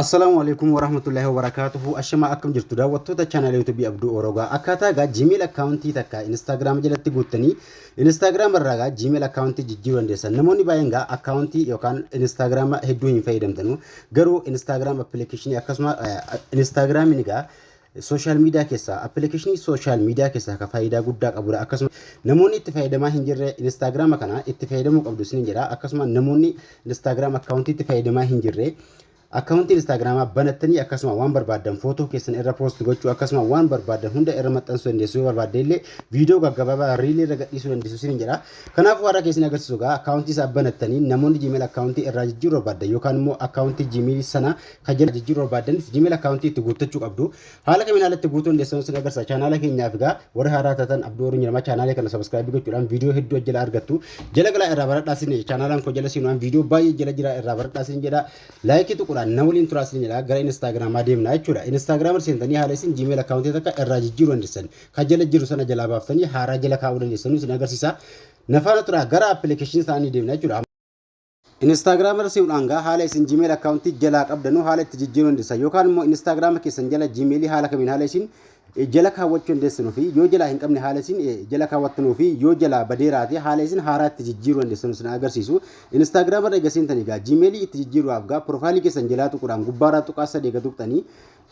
Assalamu alaikum warahmatullahi wabarakatuh. Ashama akkam jirtu daawwattoota channel YouTube Abduu Orogaa. Akkaataa gaa Gmail account takka Instagram jalatti guuttanii Instagram irraa gaa Gmail account jijjiiruu dandeessan. Namoonni baay'een gaa account yookaan Instagram hedduu hin fayyadamtanu. Garuu Instagram application akkasuma Instagram ni gaa social media keessa application social media keessa ka faayidaa guddaa qabudha. Akkasuma namoonni itti fayyadamaa hin jirre Instagram kana itti fayyadamuu qabdu isin jira. Akkasuma namoonni Instagram account itti fayyadamaa hin jirre account Instagram banatanii akkasuma waan barbaadan photo keessan irra post gochuu akkasuma waan barbaadan hunda irra maxxansuu dandeessu barbaaddeellee viidiyoo gaggabaabaa riilii irra gadhiisuu dandeessu sin jira. Kanaafuu warra keessan agarsiisu gaa account isaa banatanii namoonni Gmail account irraa jijjiiruu barbaadan yookaan immoo account Gmail sana kan jala jijjiiruu barbaadan Gmail account itti guuttachuu qabdu. Haala kamiin haalatti guutuu dandeessan sin agarsiisa. Channel keenyaaf gaa warra haaraa taatan Abduu Oromoo jedhama. Channel kana subscribe gochuudhaan viidiyoo hedduu jala argattu. Jala galaa irraa baradhaa sin channel ko jala sinuudhaan viidiyoo baay'ee jala jira irraa baradhaa sin jedha. Like tuqudhaan nawliin turaas gara Instagram adeemna jechuudha. Instagram seentanii haala isin Gmail account takka irraa jijjiiruu dandeessan. Kan jala jiru sana jala baaftanii haaraa jala kaa'uu dandeessan isin agarsiisa. Nafaana tura gara application isaanii deemna jechuudha. Instagram seentanii gaa haala isin Gmail account jala qabdanu haala itti jijjiiruu dandeessan yookaan immoo Instagram keessan jala Gmail haala kamiin haala isin jala kaawwachuu dandeessanu fi yoo jala hin qabne haala isin jala kaawwattanuu fi yoo jala badeeraati haala isin haaraa itti jijjiiruu dandeessanu isin agarsiisu. Instagram irra eegasiintanii gaa Gmail itti jijjiiruudhaaf gaa profile keessan jalaa tuquudhaan gubbaarraa tuqaa sadii eegatuqtanii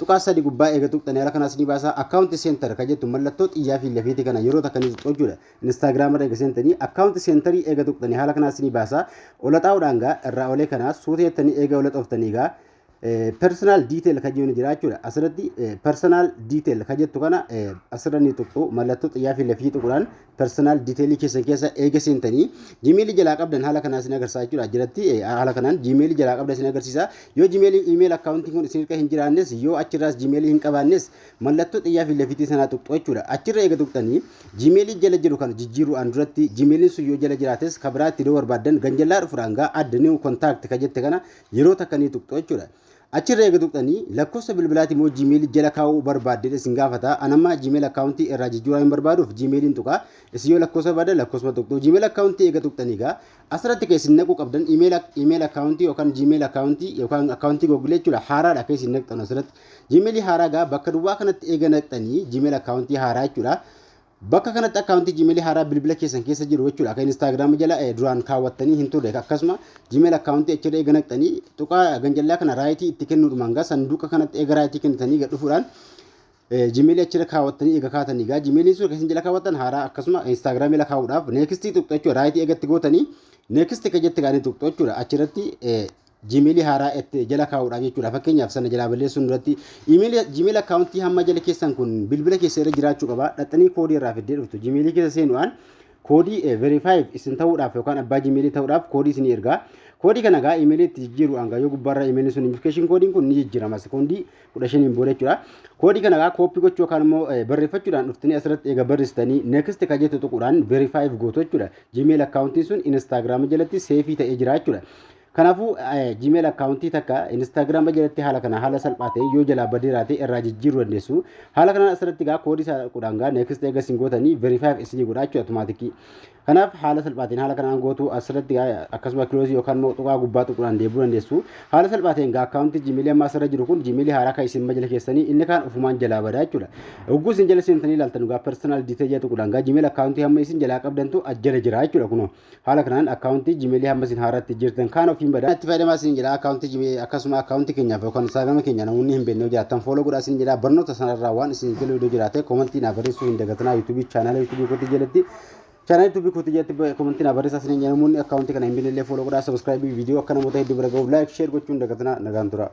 tuqaa sadii gubbaa eegatuqtanii haala kanaas ni baasa account center ka jettu mallattoo xiyyaa fi lafiitii kana yeroo takkanii tuqachuudha. Instagram irra eegasiintanii account center eegatuqtanii haala kanaas ni baasa olaxaa'uudhaan gaa irraa olee kanaas suuteettanii eega olaxooftanii gaa personal detail ka jiru jiraachuudha. Asirratti personal detail ka jettu kana asirratti tuqxu mallattoo xiyyaa fi lafii tuquudhaan personal detail keessan keessa eega seentanii Gmail jalaa qabdan haala kanaa isin agarsiisa jechuudha. Jiratti haala kanaan Gmail jalaa qabdan isin agarsiisa. Yoo Gmail email account kun isin irra hin jiraannes yoo achirraas Gmail hin qabaannes mallattoo xiyyaa fi lafii sanaa tuqxu jechuudha. Achirra eega tuqxanii Gmail jala jiru kan jijjiiruudhaan duratti Gmail sun yoo jala jiraates kabiraatti yoo barbaadan ganjalaa dhufuudhaan gaa add new contact ka jette kana yeroo takkanii tuqxu jechuudha. Achirra eega tuqxanii lakkoofsa bilbilaati moo Gmail jala kaa'uu barbaadde isin gaafata. Anamma Gmail account irraa jijjiiruu hin barbaaduuf Gmailin tuqa. Isin yoo lakkoofsa barbaaddan lakkoofsa tuqxu. Gmail account eega tuqxanii gaa asirratti keessin naquu qabdan email account yookaan Gmail account yookaan account Google jechuudha. Haaraadha keessin naqxan asirratti. Gmail haaraa gaa bakka duwwaa kanatti eega naqxanii Gmail account haaraa jechuudha. Bakka kanatti account Gmail haaraa bilbila keessan keessa jiru jechuudha. Kan Instagram jala duraan kaawwattanii hin turre akkasuma Gmail account achirra eega naqxanii tuqaa ganjallaa kana raayitii itti kennuudhaan gaa sanduuqa kanatti eega raayitii kennitanii gad dhufuudhaan Gmail achirra kaawwattanii eega kaatanii gaa Gmail sun keessan jala kaawwattan haaraa akkasuma Instagram jala kaa'uudhaaf next tuqxu jechuudha. Raayitii eegatti gootanii next ka jette gaanii tuqxu jechuudha. Achirratti Gmail haaraa itti jala kaa'uudhaaf jechuudha. Fakkeenyaaf sana jala balleessuun duratti Gmail account hamma jala keessan kun bilbila keessa irra jiraachuu qaba. Dhaxxanii koodii irraa fiddee dhuftu Gmail keessa seenuudhaan koodii verify isin ta'uudhaaf yookaan abbaa Gmail ta'uudhaaf koodii isin ergaa. Koodii kana gaa email itti jijjiiruudhaan gaa yoo gubbaarraa email sun notification koodiin kun ni jijjiirama sekondii 15 booda jechuudha. Koodii kana gaa koopii gochuu yookaan immoo barreeffachuudhaan dhuftanii asirratti eega barreessitanii next ka jettu tuquudhaan verify gootu jechuudha. Gmail account sun Instagram jalatti seefii ta'ee jira jechuudha. Kanaafuu Gmail account takka Instagram jalatti haala kana haala salphaa ta'e yoo jalaa badeeraate irraa jijjiiruu dandeessu. Haala kanaan asirratti gaa koodii isaa tuquudhaan gaa next eega isin gootanii verify isin godhaa jechuudha automaatikii. Kanaaf haala salphaatiin haala kanaan gootu asirratti akkasuma close yookaan immoo tuqaa gubbaa tuquudhaan deebuu dandeessu. Haala salphaatiin gaa account Gmail amma asirra jiru kun Gmail haaraa kan isin majala keessanii inni kaan ofumaan jalaa badaa jechuudha. Hogguu isin jala seentanii ilaaltan gaa personal detail tuquudhaan gaa Gmail account hamma isin jalaa qabdantu ajjala jira jechuudha kunoo. Haala kanaan account Gmail hamma isin haaraatti jirtan kaan ofiin badaa. Itti fayyadamaa isin jedha account Gmail akkasuma account keenyaaf yookaan Instagram keenya namoonni hin beekne jiraatan follow godhaa isin jedha. Barnoota sanarraa waan isin jala yoo jiraate commentii na barreessuu hin dagatinaa YouTube channel YouTube kooti jalatti channel YouTube kooti jalatti commentii na barreessaa isin jedha. Namoonni account kana hin beekne follow godhaa subscribe video akka namoota hedduu bira ga'uuf like share gochuun dagatinaa nagaan tura.